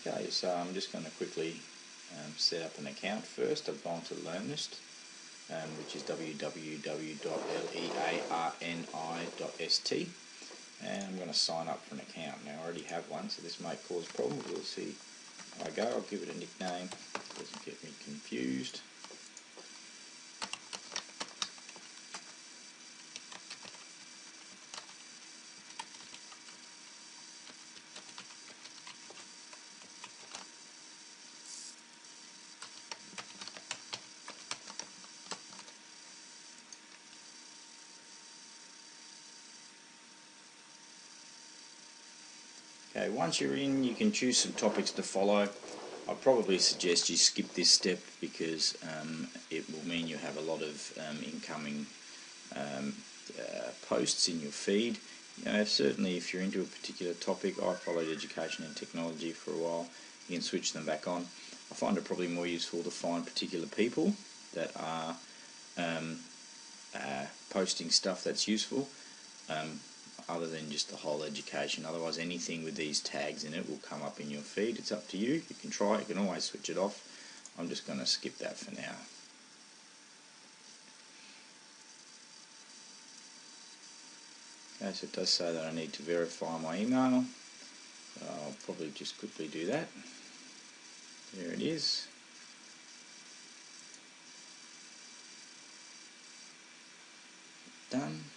Okay, so I'm just going to quickly set up an account first. I've gone to Learni.st, which is www.learni.st, and I'm going to sign up for an account. Now I already have one, so this may cause problems. We'll see how I go. I'll give it a nickname, doesn't get me confused. Okay, once you're in, you can choose some topics to follow. I'd probably suggest you skip this step because it will mean you have a lot of incoming posts in your feed. Certainly if you're into a particular topic, I followed education and technology for a while, you can switch them back on. I find it probably more useful to find particular people that are posting stuff that's useful, other than just the whole education. Otherwise anything with these tags in it will come up in your feed. It's up to you. You can try it, you can always switch it off. I'm just going to skip that for now. Okay, so it does say that I need to verify my email. So I'll probably just quickly do that. There it is. Done.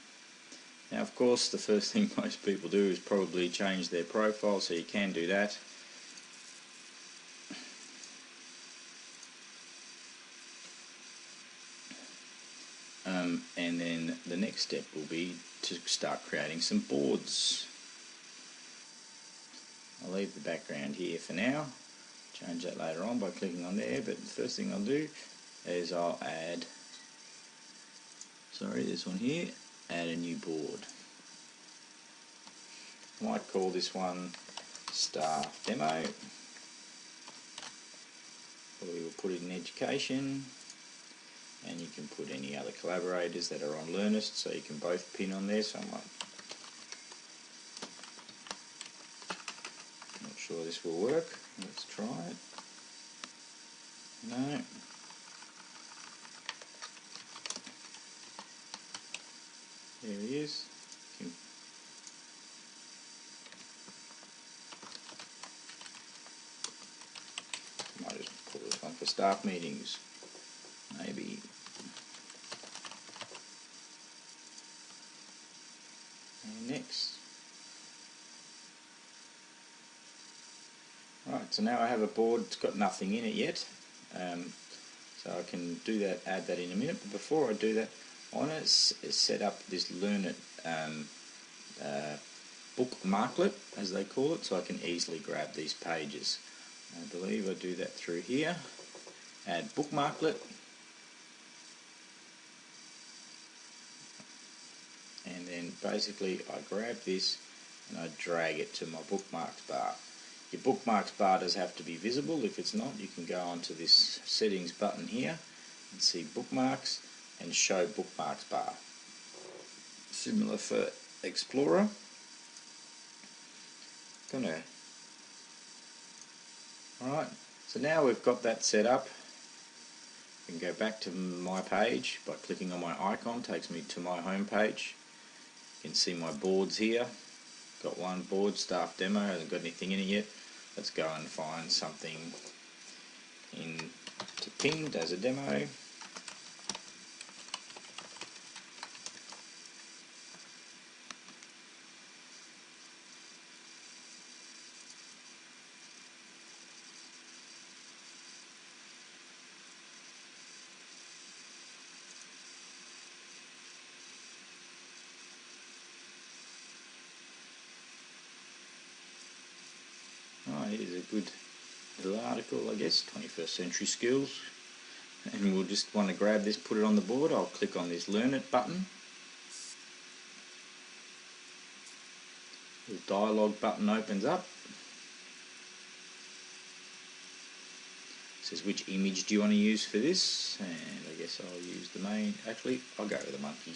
Now of course the first thing most people do is probably change their profile, so you can do that. And then the next step will be to start creating some boards. I'll leave the background here for now, change that later on by clicking on there, but the first thing I'll do is I'll add, this one here, add a new board. I might call this one staff demo. Probably will put it in education, and you can put any other collaborators that are on Learni.st, so you can both pin on there. So I'm not sure this will work. Let's try it. No. There he is. Might just put this one for staff meetings, maybe. And next. Right, so now I have a board. It's got nothing in it yet, so I can do that, add that in a minute. But before I do that, I want to set up this Learni.st bookmarklet, as they call it, so I can easily grab these pages. I believe I do that through here. Add bookmarklet, and then basically I grab this and I drag it to my bookmarks bar. Your bookmarks bar does have to be visible. If it's not, you can go onto this settings button here and see bookmarks and show bookmarks bar. Similar for Explorer. Alright, so now we've got that set up. I can go back to my page by clicking on my icon, takes me to my home page. You can see my boards here. Got one board, staff demo, hasn't got anything in it yet. Let's go and find something to pinned as a demo. Here's a good little article, I guess, 21st century skills. And we'll just want to grab this, put it on the board. I'll click on this Learn It button. The dialog button opens up. It says which image do you want to use for this, and I guess I'll use the main. Actually, I'll go with the monkey.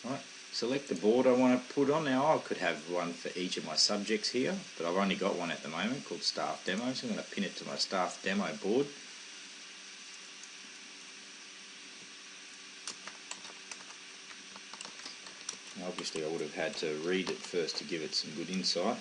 Right, select the board I want to put on. Now I could have one for each of my subjects here, but I've only got one at the moment called Staff Demo, so I'm going to pin it to my Staff Demo board. Now obviously I would have had to read it first to give it some good insight.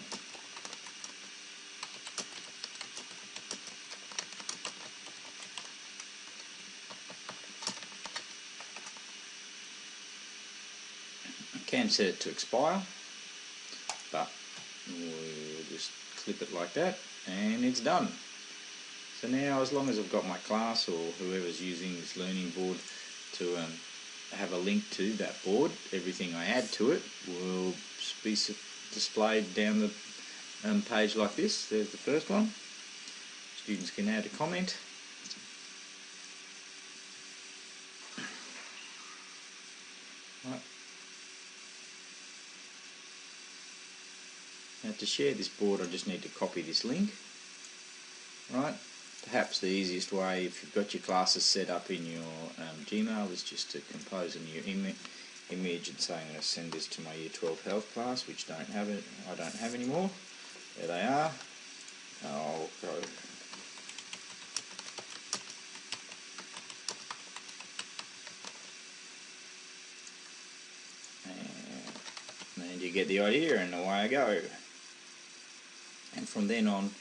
Can set it to expire, but we'll just clip it like that and it's done. So now, as long as I've got my class or whoever's using this learning board to have a link to that board, everything I add to it will be displayed down the page like this. There's the first one. Students can add a comment. Right. Now to share this board I just need to copy this link. Right. Perhaps the easiest way, if you've got your classes set up in your Gmail, is just to compose a new image and say I'm going to send this to my Year 12 Health class, which I don't have anymore. There they are. I'll go. And you get the idea, and away I go. And from then on,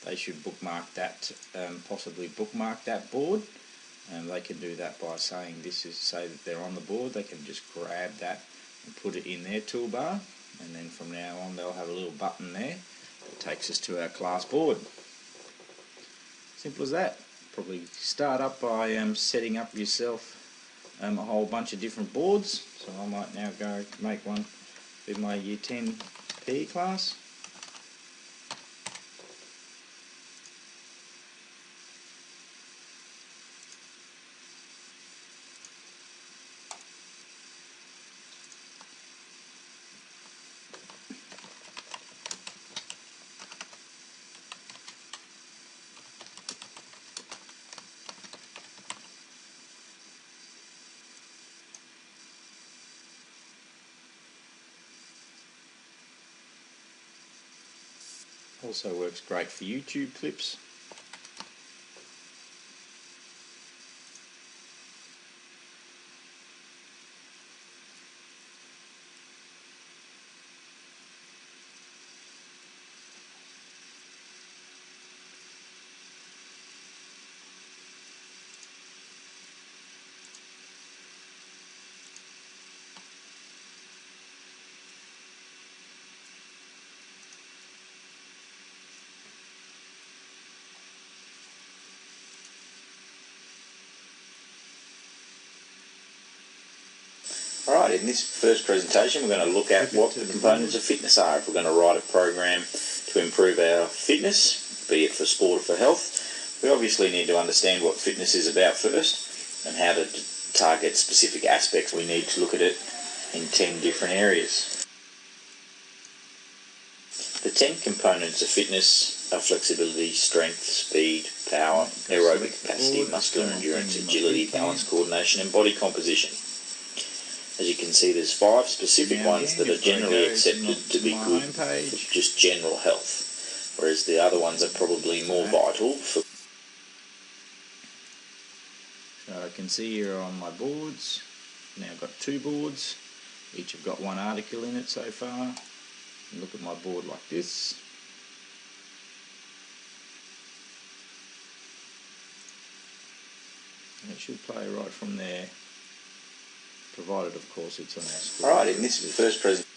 they should bookmark that, possibly bookmark that board. And they can do that by saying say that they're on the board. They can just grab that and put it in their toolbar, and then from now on they'll have a little button there that takes us to our class board. Simple as that. Probably start up by setting up yourself a whole bunch of different boards. So I might now go make one with my Year 10 PE class. Also works great for YouTube clips. Alright, in this first presentation we're going to look at what the components of fitness are. If we're going to write a program to improve our fitness, be it for sport or for health, we obviously need to understand what fitness is about first and how to target specific aspects. We need to look at it in 10 different areas. The 10 components of fitness are flexibility, strength, speed, power, aerobic capacity, muscular endurance, agility, balance, coordination and body composition. As you can see, there's 5 specific ones that are generally accepted to be good for just general health, whereas the other ones are probably more vital for... So I can see here on my boards, now I've got 2 boards, each have got 1 article in it so far. And look at my board like this. And it should play right from there, provided of course it's on our screen. Alright, in this first presentation.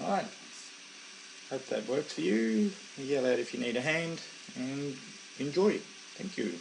Alright, hope that works for you. Yell out if you need a hand and enjoy it. Thank you.